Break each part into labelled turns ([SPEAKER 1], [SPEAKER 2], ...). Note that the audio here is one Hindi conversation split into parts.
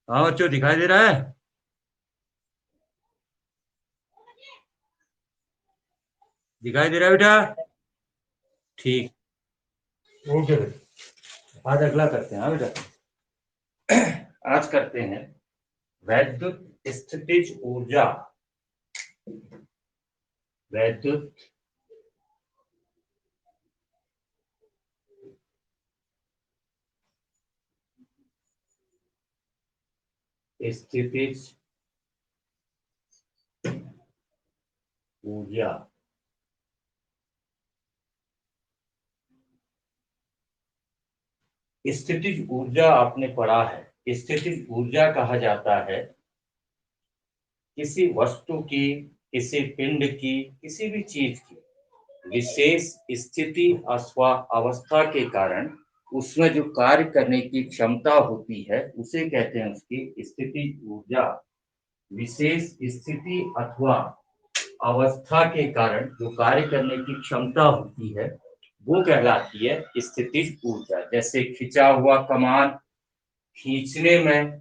[SPEAKER 1] हाँ बच्चों, दिखाई दे रहा है? दिखाई दे रहा है बेटा? ठीक। ओके बेटा। आज अगला करते हैं। हाँ बेटा, आज करते हैं वैद्युत स्थितिज ऊर्जा। वैद्युत स्थितिज ऊर्जा। स्थितिज ऊर्जा आपने पढ़ा है। स्थितिज ऊर्जा कहा जाता है किसी वस्तु की, किसी पिंड की, किसी भी चीज की विशेष स्थिति अथवा अवस्था के कारण उसमें जो कार्य करने की क्षमता होती है उसे कहते हैं उसकी स्थिति ऊर्जा। विशेष स्थिति अथवा अवस्था के कारण जो कार्य करने की क्षमता होती है वो कहलाती है स्थितिज ऊर्जा। जैसे खिंचा हुआ कमान खींचने में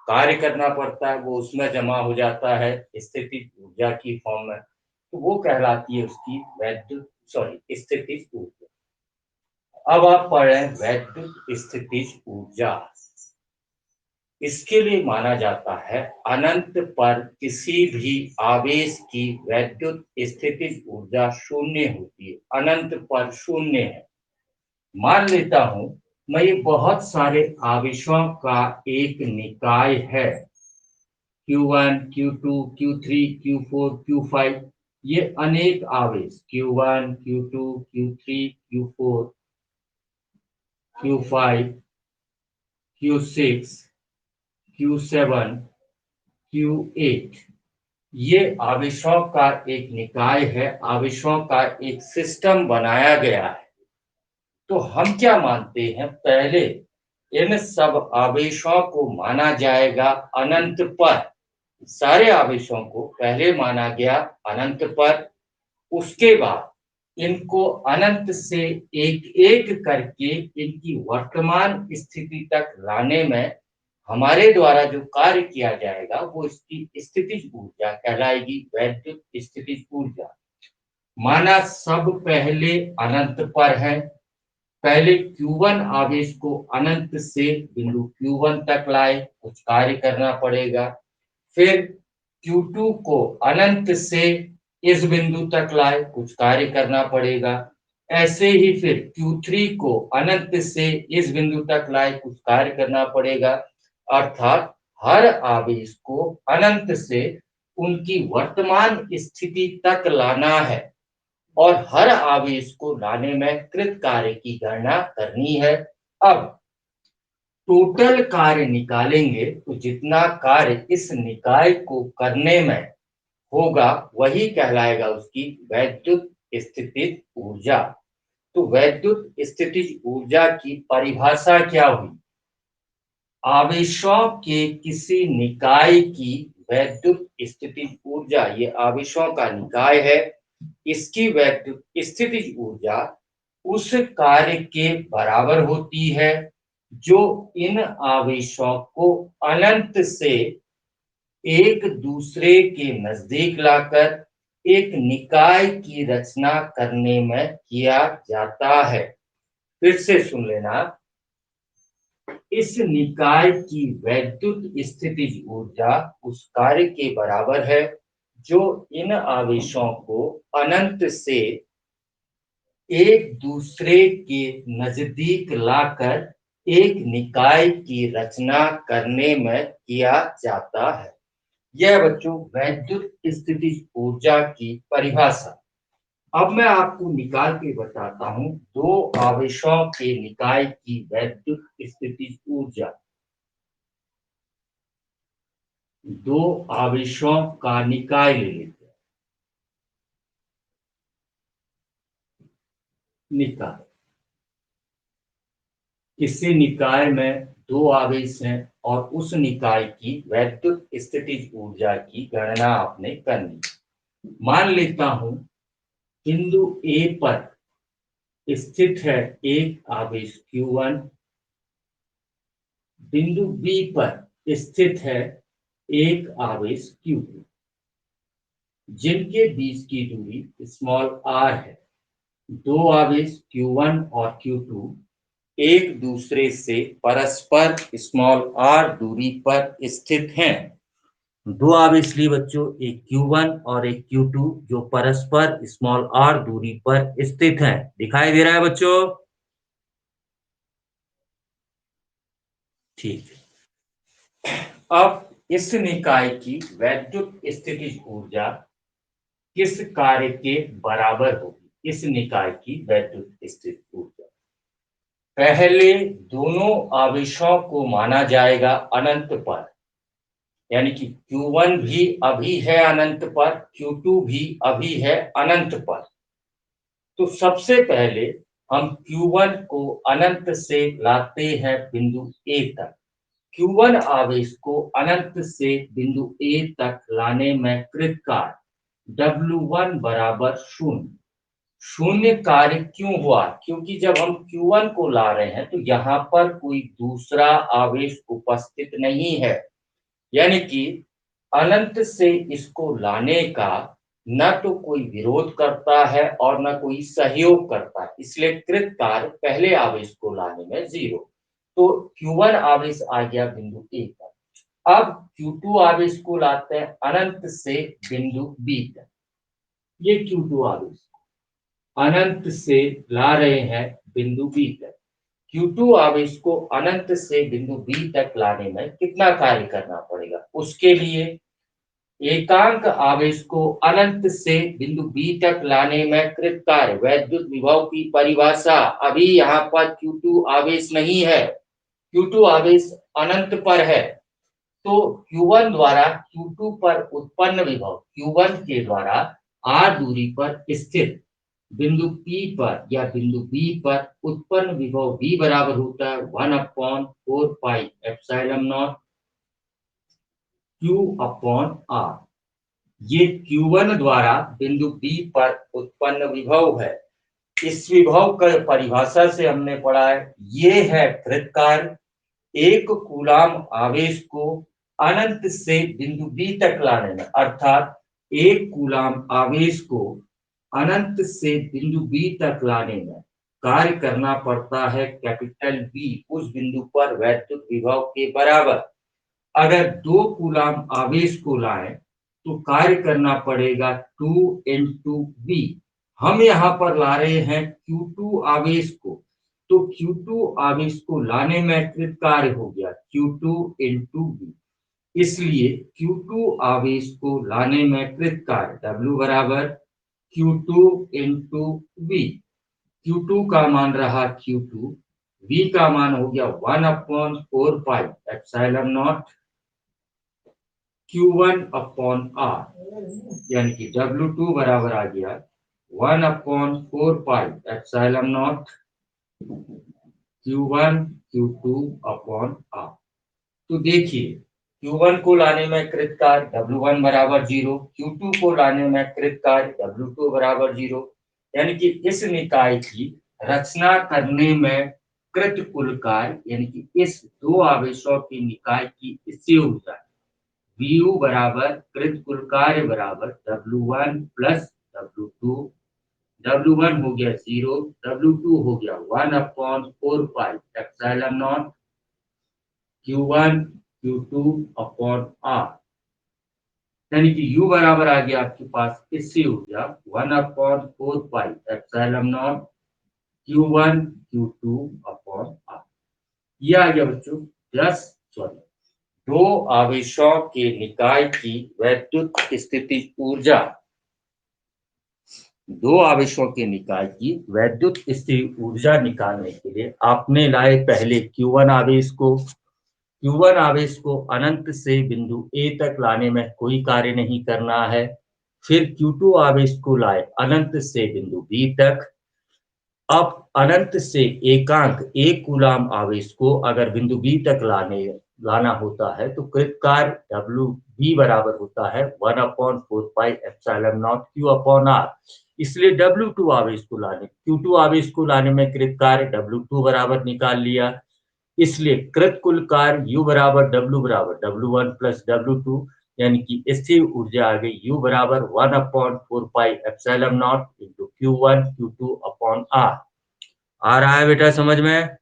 [SPEAKER 1] कार्य करना पड़ता है, वो उसमें जमा हो जाता है स्थितिज ऊर्जा की फॉर्म में, तो वो कहलाती है उसकी वैद्युत सॉरी स्थितिज ऊर्जा। अब आप पढ़ रहे हैं वैद्युत स्थितिज ऊर्जा। इसके लिए माना जाता है अनंत पर किसी भी आवेश की वैद्युत स्थितिज ऊर्जा शून्य होती है। अनंत पर शून्य है। मान लेता हूं मैं ये बहुत सारे आवेशों का एक निकाय है, Q1, Q2, Q3, Q4, Q5। ये अनेक आवेश Q1, Q2, Q3, Q4, Q5, Q6, Q7, Q8, ये आवेशों का एक निकाय है, आवेशों का एक सिस्टम बनाया गया है। तो हम क्या मानते हैं, पहले इन सब आवेशों को माना जाएगा अनंत पर। सारे आवेशों को पहले माना गया अनंत पर। उसके बाद इनको अनंत से एक एक करके इनकी वर्तमान स्थिति तक लाने में हमारे द्वारा जो कार्य किया जाएगा वो इसकी स्थितिज ऊर्जा कहलाएगी, वैद्युत स्थितिज ऊर्जा। माना सब पहले अनंत पर है। पहले Q1 आवेश को अनंत से बिंदु Q1 तक लाए, कुछ कार्य करना पड़ेगा। फिर Q2 को अनंत से इस बिंदु तक लाए, कुछ कार्य करना पड़ेगा। ऐसे ही फिर Q3 को अनंत से इस बिंदु तक लाए, कुछ कार्य करना पड़ेगा। अर्थात हर आवेश को अनंत से उनकी वर्तमान स्थिति तक लाना है और हर आवेश को लाने में कृत कार्य की गणना करनी है। अब टोटल कार्य निकालेंगे तो जितना कार्य इस निकाय को करने में होगा वही कहलाएगा उसकी वैद्युत स्थितिज ऊर्जा। तो वैद्युत स्थितिज ऊर्जा की परिभाषा क्या हुई? आवेशों के किसी निकाय की वैद्युत स्थितिज ऊर्जा, ये आवेशों का निकाय है, इसकी वैद्युत स्थितिज ऊर्जा उस कार्य के बराबर होती है जो इन आवेशों को अनंत से एक दूसरे के नजदीक लाकर एक निकाय की रचना करने में किया जाता है। फिर से सुन लेना, इस निकाय की वैद्युत स्थितिज ऊर्जा उस कार्य के बराबर है जो इन आवेशों को अनंत से एक दूसरे के नजदीक लाकर एक निकाय की रचना करने में किया जाता है। यह बच्चों वैद्युत स्थितिज ऊर्जा की परिभाषा। अब मैं आपको निकाल के बताता हूं दो आवेशों के निकाय की वैद्युत स्थितिज ऊर्जा। दो आवेशों का निकाय ले लेते हैं। निकाय, किसी निकाय में दो आवेश हैं और उस निकाय की वैद्युत स्थितिज ऊर्जा की गणना आपने करनी। मान लेता हूं बिंदु ए पर स्थित है एक आवेश Q1, बिंदु बी पर स्थित है एक आवेश Q2 जिनके बीच की दूरी स्मॉल r है। दो आवेश Q1 और Q2 एक दूसरे से परस्पर स्मॉल r दूरी पर स्थित हैं। दो आवेश लिए बच्चों, एक Q1 और एक Q2 जो परस्पर स्मॉल r दूरी पर स्थित हैं। दिखाई दे रहा है बच्चों? ठीक है। अब इस निकाय की वैद्युत स्थितिज ऊर्जा किस कार्य के बराबर होगी? इस निकाय की वैद्युत स्थितिज ऊर्जा पहले दोनों आवेशों को माना जाएगा अनंत पर, यानी कि Q1 भी अभी है अनंत पर, Q2 भी अभी है अनंत पर। तो सबसे पहले हम Q1 को अनंत से लाते हैं बिंदु A तक। Q1 आवेश को अनंत से बिंदु A तक लाने में कृत कार्य W1 बराबर शून्य। शून्य कार्य क्यों हुआ? क्योंकि जब हम Q1 को ला रहे हैं तो यहाँ पर कोई दूसरा आवेश उपस्थित नहीं है, यानी कि अनंत से इसको लाने का न तो कोई विरोध करता है और न कोई सहयोग करता है, इसलिए कृत कार्य पहले आवेश को लाने में 0। तो Q1 आवेश आ गया बिंदु A पर। अब Q2 आवेश को लाते हैं अनंत से बिंदु B तक। ये Q2 आवेश अनंत से ला रहे हैं बिंदु B तक। Q2 आवेश को अनंत से बिंदु B तक लाने में कितना कार्य करना पड़ेगा? उसके लिए एकांक आवेश को अनंत से बिंदु B तक लाने में कृत कार्य वैद्युत विभव की परिभाषा, अभी यहाँ पर Q2 आवेश नहीं है, Q2 आवेश अनंत पर है, तो Q1 द्वारा Q2 पर उत्पन्न विभव Q1 के द्वारा r दूरी पर स्थित बिंदु P पर या बिंदु B पर उत्पन्न विभव V बराबर होता है 1/4 pi epsilon not Q upon R। ये Q1 द्वारा बिंदु B पर उत्पन्न विभव है। इस विभव का परिभाषा से हमने पढ़ा है, ये है कृत कार्य। एक कूलाम आवेश को अनंत से बिंदु B तक लाने में, अर्थात एक कूलाम आवेश को अनंत से बिंदु B तक लाने में कार्य करना पड़ता है कैपिटल B उस बिंदु पर वैद्युत विभव के बराबर। अगर दो कूलाम आवेश को लाएं तो कार्य करना पड़ेगा 2 V। हम यहाँ पर ला रहे हैं Q2 आवेश को, तो Q2 आवेश को लाने में कृत कार्य हो गया Q2 V। इसलिए Q2 आवेश को लाने में कृत कार्य W बराबर Q2 V। Q2 का मान रहा Q2, V का मान हो गया 1/4 pi epsilon not Q1 upon R, यानी कि W2 बराबर आ गया 1/4 pi epsilon not Q1 Q2 upon R। तो देखिए Q1 को लाने में कृत कार्य W1 बराबर 0, Q2 को लाने में कृत कार्य W2 बराबर 0, यानी कि इस निकाय की रचना करने में कृत कुल कार्य, यानी कि इस दो आवेशों की निकाय की स्थिर ऊर्जा Vu बराबर कृत कुल कार्य बराबर W1 प्लस W2। W1 हो गया 0, W2 हो गया 1/4 pi epsilon not Q1 Q2 upon R, यानी कि U बराबर आ गया आपके पास इससे ऊर्जा 1/4 pi epsilon not Q1 Q2 upon R। ये आ गया बच्चों दो आवेशों के निकाय की वैद्युत स्थितिज ऊर्जा। दो आवेशों के निकाय की वैद्युत स्थितिज ऊर्जा निकालने के लिए आपने लाए पहले Q1 आवेश को। Q1 आवेश को अनंत से बिंदु A तक लाने में कोई कार्य नहीं करना है। फिर Q2 आवेश को लाए अनंत से बिंदु B तक। अब अनंत से एकांक एक कूलाम आवेश को अगर बिंदु B तक लाना होता है तो कृत कार्य WB बराबर होता है 1/4 pi epsilon not Q upon R। इसलिए Q2 आवेश को लाने में कृत कार्य W2 बराबर निकाल लिया। इसलिए कृत कुल कार्य U बराबर W1 प्लस W2, यानी कि स्थिर ऊर्जा आ गई U बराबर 1/4 pi epsilon not into Q1 Q2 upon R। आ रहा है बेटा समझ में?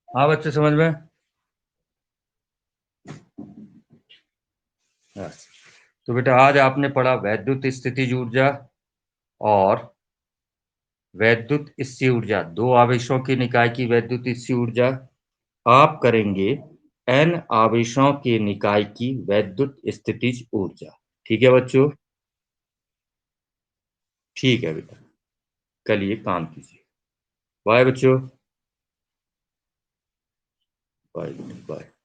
[SPEAKER 1] हाँ बच्चे समझ में? तो बेटा आज आपने पढ़ा वैद्युत स्थितिज ऊर्जा और वैद्युत स्थिर ऊर्जा, दो आवेशों की निकाय की वैद्युत स्थिर ऊर्जा। आप करेंगे n आवेशों के निकाय की वैद्युत स्थितिज ऊर्जा। ठीक है बच्चों? ठीक है बेटा, कल ये काम कीजिए। बाय बच्चों, बाय बाय।